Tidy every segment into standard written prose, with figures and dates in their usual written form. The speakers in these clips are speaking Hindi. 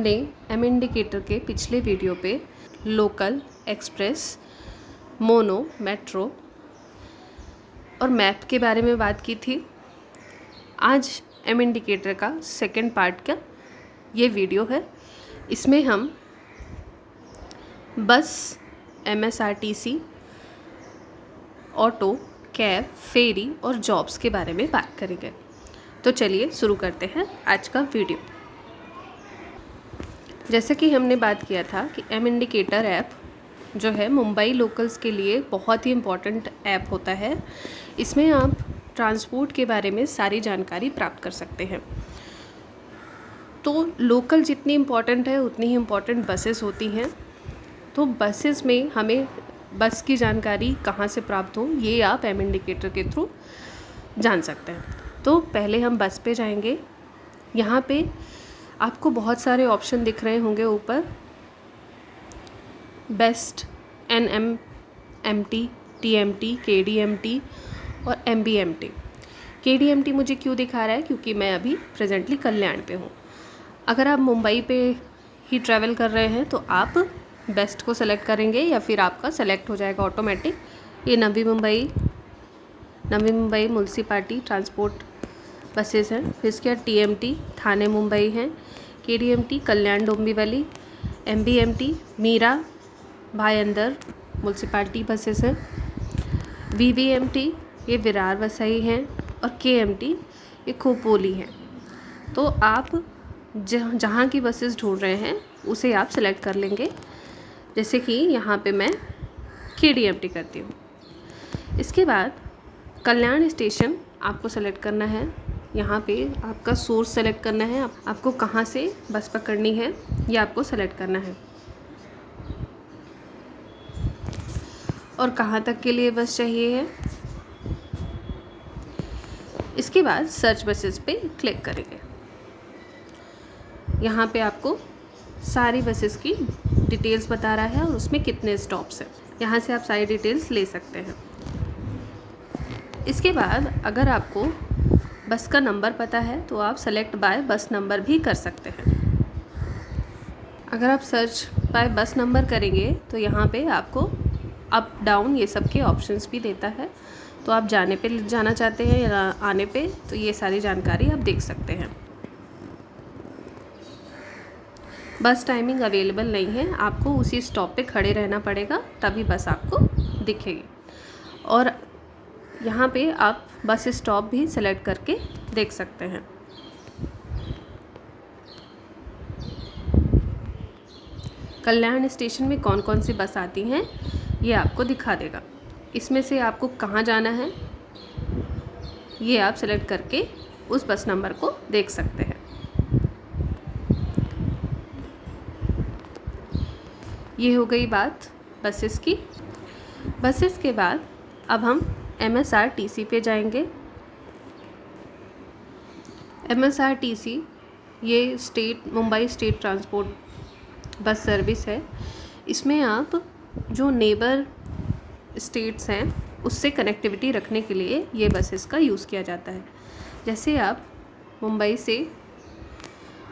हमने एम इंडिकेटर के पिछले वीडियो पे लोकल, एक्सप्रेस, मोनो, मेट्रो और मैप के बारे में बात की थी। आज एम इंडिकेटर का सेकंड पार्ट का ये वीडियो है। इसमें हम बस, MSRTC, ऑटो, कैब, फेरी और जॉब्स के बारे में बात करेंगे। तो चलिए शुरू करते हैं आज का वीडियो। जैसे कि हमने बात किया था कि एम इंडिकेटर ऐप जो है मुंबई लोकल्स के लिए बहुत ही इम्पॉर्टेंट ऐप होता है। इसमें आप ट्रांसपोर्ट के बारे में सारी जानकारी प्राप्त कर सकते हैं। तो लोकल जितनी इम्पॉर्टेंट है उतनी ही इम्पॉर्टेंट बसेस होती हैं। तो बसेस में हमें बस की जानकारी कहाँ से प्राप्त हो ये आप एम इंडिकेटर के थ्रू जान सकते हैं। तो पहले हम बस पे जाएंगे। यहाँ पे आपको बहुत सारे ऑप्शन दिख रहे होंगे ऊपर, बेस्ट, NMMT, TMT, KDMT और MBMT। KDMT मुझे क्यों दिखा रहा है, क्योंकि मैं अभी प्रेजेंटली कल्याण पे हूँ। अगर आप मुंबई पे ही ट्रैवल कर रहे हैं तो आप बेस्ट को सेलेक्ट करेंगे या फिर आपका सेलेक्ट हो जाएगा ऑटोमेटिक। ये Navi Mumbai municipality transport buses हैं। फिर इसके बाद TMT थाने मुंबई हैं, KDMT Kalyan Dombivli, MBMT Mira Bhayandar municipality buses हैं, VVMT ये विरार वसई हैं और KMT ये खोपोली हैं। तो आप जहाँ की बसेस ढूंढ रहे हैं उसे आप सेलेक्ट कर लेंगे। जैसे कि यहाँ पे मैं KDMT करती हूँ। इसके बाद कल्याण स्टेशन आपको सेलेक्ट करना है। यहाँ पे आपका सोर्स सेलेक्ट करना है, आपको कहाँ से बस पकड़नी है ये आपको सेलेक्ट करना है और कहाँ तक के लिए बस चाहिए है। इसके बाद सर्च बसेस पे क्लिक करेंगे। यहाँ पे आपको सारी बसेस की डिटेल्स बता रहा है और उसमें कितने स्टॉप्स हैं। यहाँ से आप सारी डिटेल्स ले सकते हैं। इसके बाद अगर आपको बस का नंबर पता है तो आप सेलेक्ट बाय बस नंबर भी कर सकते हैं। अगर आप सर्च बाय बस नंबर करेंगे तो यहाँ पे आपको अप डाउन ये सब के ऑप्शंस भी देता है। तो आप जाने पे जाना चाहते हैं या आने पे, तो ये सारी जानकारी आप देख सकते हैं। बस टाइमिंग अवेलेबल नहीं है, आपको उसी स्टॉप पे खड़े रहना पड़ेगा तभी बस आपको दिखेगी। और यहाँ पे आप बस स्टॉप भी सेलेक्ट करके देख सकते हैं। कल्याण स्टेशन में कौन कौन सी बस आती हैं ये आपको दिखा देगा। इसमें से आपको कहाँ जाना है ये आप सेलेक्ट करके उस बस नंबर को देख सकते हैं। ये हो गई बात बसेस की। बसेस के बाद अब हम MSRTC पे जाएंगे। MSRTC ये Mumbai state transport bus service है। इसमें आप जो नेबर स्टेट्स हैं उससे कनेक्टिविटी रखने के लिए ये बसेस का यूज़ किया जाता है। जैसे आप मुंबई से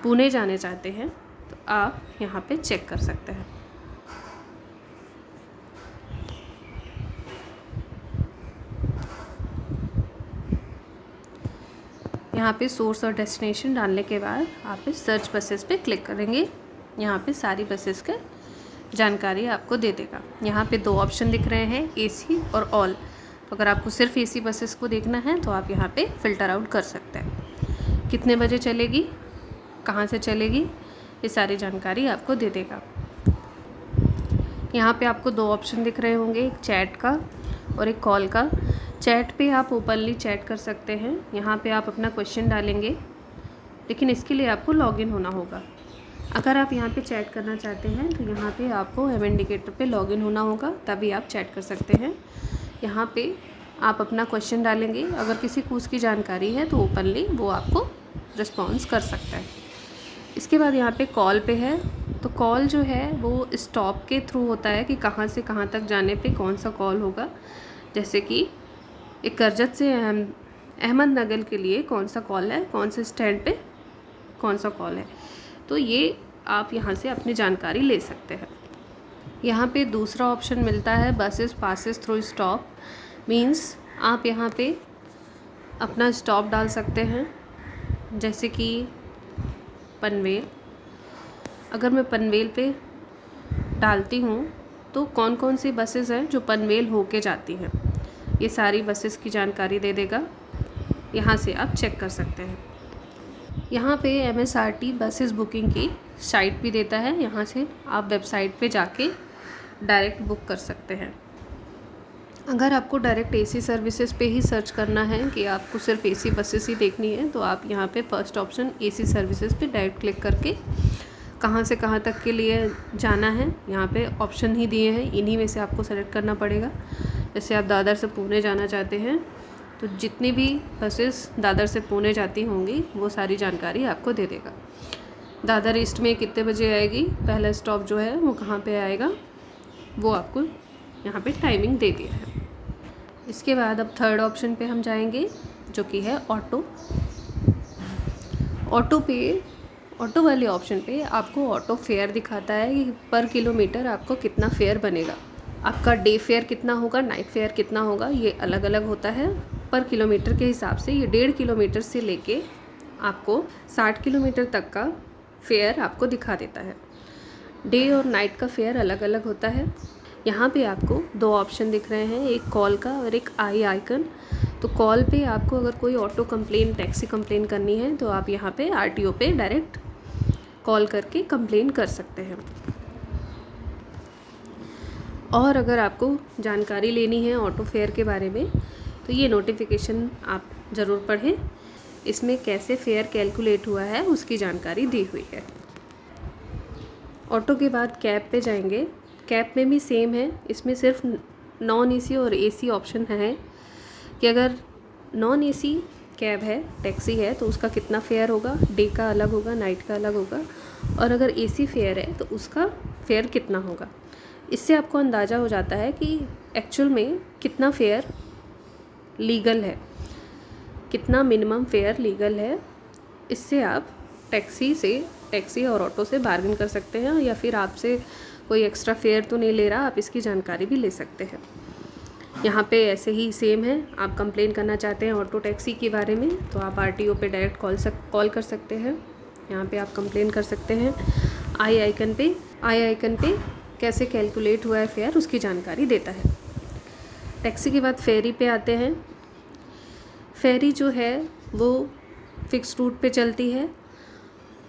पुणे जाने चाहते हैं तो आप यहाँ पे चेक कर सकते हैं। यहाँ पे सोर्स और डेस्टिनेशन डालने के बाद आप इस सर्च बसेस पे क्लिक करेंगे। यहाँ पे सारी बसेस का जानकारी आपको दे देगा। यहाँ पे दो ऑप्शन दिख रहे हैं, AC और ऑल। तो अगर आपको सिर्फ AC बसेस को देखना है तो आप यहाँ पे फ़िल्टर आउट कर सकते हैं। कितने बजे चलेगी, कहाँ से चलेगी, ये सारी जानकारी आपको दे देगा। यहाँ पे आपको दो ऑप्शन दिख रहे होंगे, एक चैट का और एक कॉल का। चैट पे आप ओपनली चैट कर सकते हैं। यहाँ पे आप अपना क्वेश्चन डालेंगे, लेकिन इसके लिए आपको लॉगिन होना होगा। अगर आप यहाँ पे चैट करना चाहते हैं तो यहाँ पे आपको एम इंडिकेटर पे लॉगिन होना होगा, तभी आप चैट कर सकते हैं। यहाँ पे आप अपना क्वेश्चन डालेंगे। अगर किसी को उसकी जानकारी है तो ओपनली वो आपको रिस्पॉन्स कर सकता है। इसके बाद यहाँ पे कॉल पे है। तो कॉल जो है वो स्टॉप के थ्रू होता है कि कहाँ से कहाँ तक जाने पे कौन सा कॉल होगा। जैसे कि एक करजत से अहमदनगर के लिए कौन सा कॉल है, कौन से स्टैंड पे कौन सा कॉल है। तो ये आप यहाँ से अपनी जानकारी ले सकते हैं। यहाँ पे दूसरा ऑप्शन मिलता है buses passes through stop, means आप यहाँ पे अपना स्टॉप डाल सकते हैं, जैसे कि पनवेल। अगर मैं पनवेल पे डालती हूँ तो कौन कौन सी बसेस हैं जो पनवेल होके जाती हैं, ये सारी बसेस की जानकारी दे देगा। यहाँ से आप चेक कर सकते हैं। यहाँ पे MSRT बसेस बुकिंग की साइट भी देता है, यहाँ से आप वेबसाइट पे जाके डायरेक्ट बुक कर सकते हैं। अगर आपको डायरेक्ट AC सर्विसेज पे ही सर्च करना है कि आपको सिर्फ AC बसेस ही देखनी है, तो आप यहाँ पे फर्स्ट ऑप्शन AC सर्विसेज पे डायरेक्ट क्लिक करके कहाँ से कहाँ तक के लिए जाना है, यहाँ पे ऑप्शन ही दिए हैं, इन्हीं में से आपको सेलेक्ट करना पड़ेगा। जैसे आप दादर से पुणे जाना चाहते हैं तो जितनी भी बसेस दादर से पुणे जाती होंगी वो सारी जानकारी आपको दे देगा। दादर ईस्ट में कितने बजे आएगी, पहला स्टॉप जो है वो कहाँ पे आएगा, वो आपको यहाँ पे टाइमिंग दे दिया है। इसके बाद अब थर्ड ऑप्शन पे हम जाएंगे, जो कि है ऑटो। ऑटो वाले ऑप्शन पे आपको ऑटो फेयर दिखाता है कि पर किलोमीटर आपको कितना फेयर बनेगा। आपका डे फेयर कितना होगा, नाइट फेयर कितना होगा, ये अलग अलग होता है। पर किलोमीटर के हिसाब से ये 1.5 किलोमीटर से लेके आपको 60 किलोमीटर तक का फेयर आपको दिखा देता है। डे और नाइट का फेयर अलग अलग होता है। यहाँ पे आपको 2 ऑप्शन दिख रहे हैं, एक कॉल का और एक आई आइकन। तो कॉल पे आपको अगर कोई ऑटो कंप्लेन, टैक्सी कंप्लेन करनी है तो आप यहाँ पे RTO पे डायरेक्ट कॉल करके कंप्लेन कर सकते हैं। और अगर आपको जानकारी लेनी है ऑटो फेयर के बारे में तो ये नोटिफिकेशन आप ज़रूर पढ़ें, इसमें कैसे फेयर कैलकुलेट हुआ है उसकी जानकारी दी हुई है। ऑटो के बाद कैब पे जाएंगे। कैब में भी सेम है, इसमें सिर्फ नॉन AC और AC ऑप्शन है कि अगर नॉन AC कैब है, टैक्सी है, तो उसका कितना फेयर होगा, डे का अलग होगा, नाइट का अलग होगा, और अगर AC फेयर है तो उसका फेयर कितना होगा। इससे आपको अंदाज़ा हो जाता है कि एक्चुअल में कितना फेयर लीगल है, कितना मिनिमम फेयर लीगल है। इससे आप टैक्सी और ऑटो से बार्गेन कर सकते हैं, या फिर आपसे कोई एक्स्ट्रा फेयर तो नहीं ले रहा, आप इसकी जानकारी भी ले सकते हैं। यहाँ पे ऐसे ही सेम है, आप कंप्लेन करना चाहते हैं ऑटो टैक्सी के बारे में तो आप RTO पे डायरेक्ट कॉल कर सकते हैं, यहाँ पे आप कंप्लेन कर सकते हैं। आई आइकन पे कैसे कैलकुलेट हुआ है फेयर उसकी जानकारी देता है। टैक्सी के बाद फेरी पे आते हैं। फेरी जो है वो फिक्स रूट पे चलती है,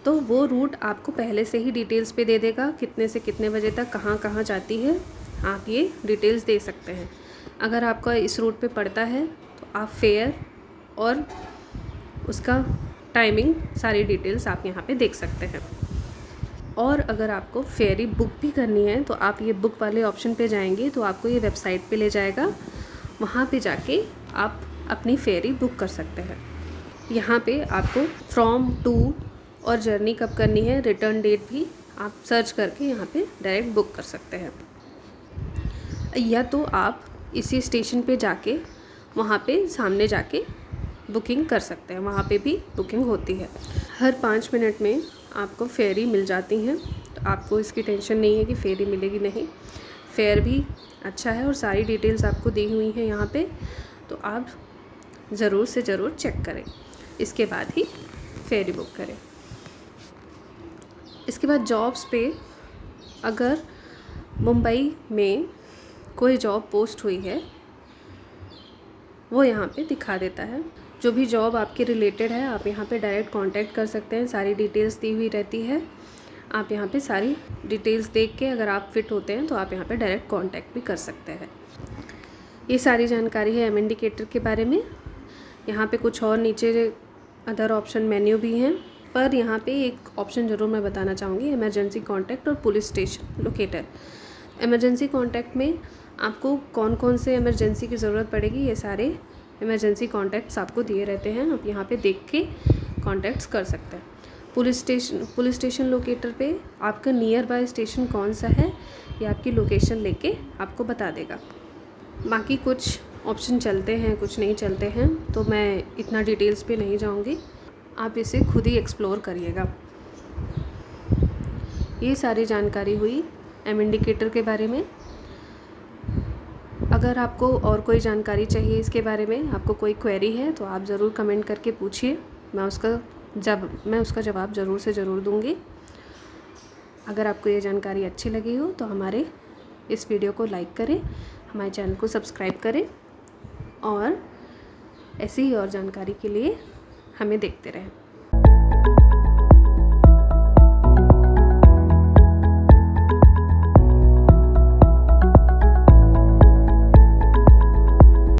तो वो रूट आपको पहले से ही डिटेल्स पे दे देगा, कितने से कितने बजे तक कहाँ कहाँ जाती है, आप ये डिटेल्स दे सकते हैं। अगर आपका इस रूट पे पड़ता है तो आप फेयर और उसका टाइमिंग सारी डिटेल्स आप यहाँ पे देख सकते हैं। और अगर आपको फेरी बुक भी करनी है तो आप ये बुक वाले ऑप्शन पे जाएंगे तो आपको ये वेबसाइट पे ले जाएगा, वहाँ पे जाके आप अपनी फेरी बुक कर सकते हैं। यहाँ पे आपको फ्रॉम टू और जर्नी कब करनी है, रिटर्न डेट भी आप सर्च करके यहाँ पे डायरेक्ट बुक कर सकते हैं। या तो आप इसी स्टेशन पे जाके वहाँ पे सामने जाके बुकिंग कर सकते हैं, वहाँ पे भी बुकिंग होती है। हर 5 मिनट में आपको फेरी मिल जाती हैं, तो आपको इसकी टेंशन नहीं है कि फेरी मिलेगी नहीं। फेयर भी अच्छा है और सारी डिटेल्स आपको दी हुई हैं यहाँ पे, तो आप ज़रूर से ज़रूर चेक करें, इसके बाद ही फेरी बुक करें। इसके बाद जॉब्स पे, अगर मुंबई में कोई जॉब पोस्ट हुई है वो यहाँ पे दिखा देता है। जो भी जॉब आपके रिलेटेड है आप यहाँ पे डायरेक्ट कांटेक्ट कर सकते हैं, सारी डिटेल्स दी हुई रहती है। आप यहाँ पे सारी डिटेल्स देख के अगर आप फिट होते हैं तो आप यहाँ पे डायरेक्ट कांटेक्ट भी कर सकते हैं। ये सारी जानकारी है एम इंडिकेटर के बारे में। यहाँ पे कुछ और नीचे अदर ऑप्शन मेन्यू भी हैं, पर यहाँ पे एक ऑप्शन ज़रूर मैं बताना चाहूँगी, इमरजेंसी कॉन्टैक्ट और police station locator. Emergency contact में आपको कौन कौन से इमरजेंसी की ज़रूरत पड़ेगी, ये सारे इमरजेंसी कॉन्टैक्ट्स आपको दिए रहते हैं, आप यहाँ पे देख के कॉन्टैक्ट्स कर सकते हैं। पुलिस स्टेशन लोकेटर पे आपका नियर बाय स्टेशन कौन सा है ये आपकी लोकेशन लेके आपको बता देगा। बाकी कुछ ऑप्शन चलते हैं, कुछ नहीं चलते हैं, तो मैं इतना डिटेल्स पे नहीं जाऊँगी, आप इसे खुद ही एक्सप्लोर करिएगा। ये सारी जानकारी हुई एम इंडिकेटर के बारे में। अगर आपको और कोई जानकारी चाहिए इसके बारे में, आपको कोई क्वेरी है तो आप ज़रूर कमेंट करके पूछिए, मैं उसका जवाब ज़रूर से ज़रूर दूँगी। अगर आपको ये जानकारी अच्छी लगी हो तो हमारे इस वीडियो को लाइक करें, हमारे चैनल को सब्सक्राइब करें और ऐसी ही और जानकारी के लिए हमें देखते रहें।